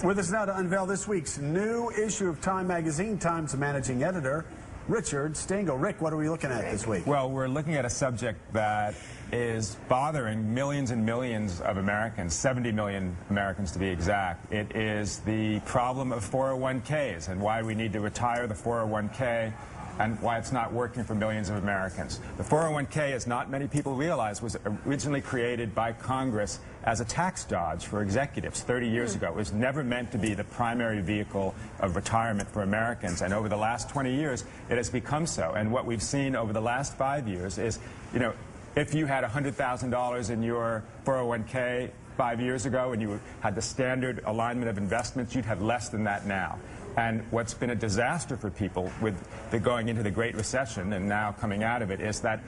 With us now to unveil this week's new issue of Time magazine, Time's managing editor, Richard Stengel. Rick, what are we looking at this week? Well, we're looking at a subject that is bothering millions and millions of Americans, 70 million Americans to be exact. It is the problem of 401ks and why we need to retire the 401k and why it's not working for millions of Americans. The 401k, as not many people realize, was originally created by Congress as a tax dodge for executives 30 years ago. It was never meant to be the primary vehicle of retirement for Americans, and over the last 20 years, it has become so. And what we've seen over the last 5 years is, you know, if you had $100,000 in your 401k 5 years ago and you had the standard alignment of investments, you'd have less than that now. And what's been a disaster for people with the going into the Great Recession and now coming out of it is that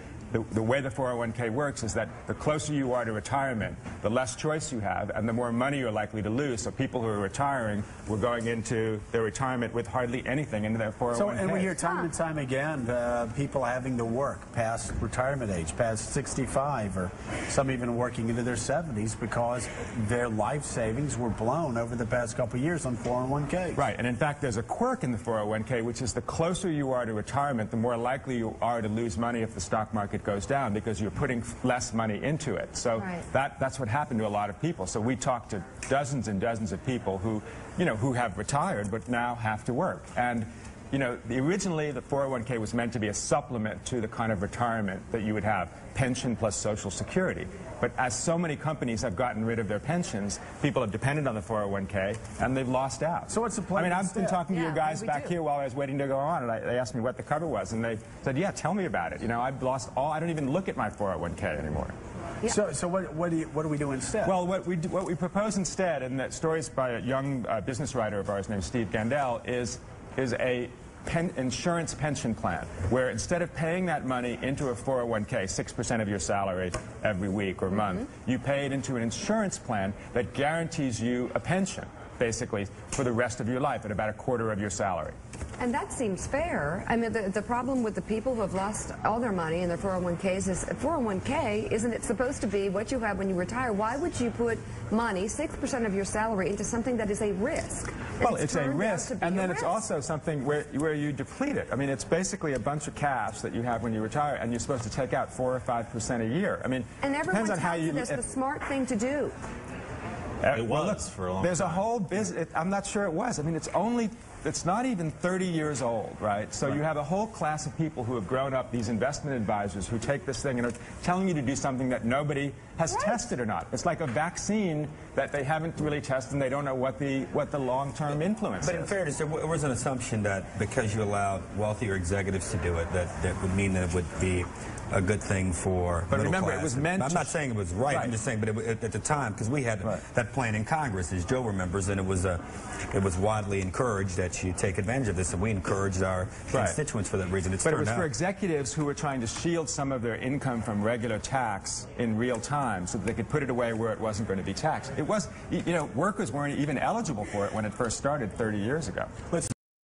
the way the 401k works is that the closer you are to retirement, the less choice you have and the more money you're likely to lose. So people who are retiring were going into their retirement with hardly anything in their 401k. So, and we hear time and time again people having to work past retirement age, past 65, or some even working into their 70s because their life savings were blown over the past couple of years on 401ks. Right, and in fact there's a quirk in the 401k, which is the closer you are to retirement, the more likely you are to lose money if the stock market goes down because you're putting less money into it. So that's what happened to a lot of people. So we talked to dozens and dozens of people who, you know, who have retired but now have to work. And, you know, originally the 401k was meant to be a supplement to the kind of retirement that you would have, pension plus Social Security. But as so many companies have gotten rid of their pensions, people have depended on the 401k and they've lost out. So what's the plan? I mean, I've been talking to you guys back here while I was waiting to go on, and they asked me what the cover was, and they said, yeah, tell me about it. You know, I've lost all, I don't even look at my 401k anymore. Yeah. So what do we do instead? Well, what we propose instead, and that story's by a young business writer of ours named Steve Gandel, is a insurance pension plan, where instead of paying that money into a 401k, 6% of your salary every week or month, you pay it into an insurance plan that guarantees you a pension, basically, for the rest of your life at about a quarter of your salary. And that seems fair. I mean, the problem with the people who have lost all their money in their 401ks is 401k, isn't it supposed to be what you have when you retire? Why would you put money, 6% of your salary, into something that is a risk? Well, it's a risk, and then it's also something where you deplete it. I mean, it's basically a bunch of cash that you have when you retire, and you're supposed to take out 4 or 5% a year. I mean, and everyone depends on how you. It's the smart thing to do. It was for a long time. There's a whole business. I'm not sure it was. I mean, it's not even 30 years old, right? So you have a whole class of people who have grown up, these investment advisors who take this thing and are telling you to do something that nobody has tested or not. It's like a vaccine that they haven't really tested and they don't know what the long-term influence is. But in fairness, there was an assumption that because you allowed wealthier executives to do it, that would mean that it would be a good thing for but middle remember, class. it was meant I'm not saying it was right. I'm just saying, but at the time, because we had that plan in Congress, as Joe remembers, and it was widely encouraged that you take advantage of this, and we encouraged our constituents for that reason. But it was for executives who were trying to shield some of their income from regular tax in real time, so that they could put it away where it wasn't going to be taxed. It was, you know, workers weren't even eligible for it when it first started 30 years ago.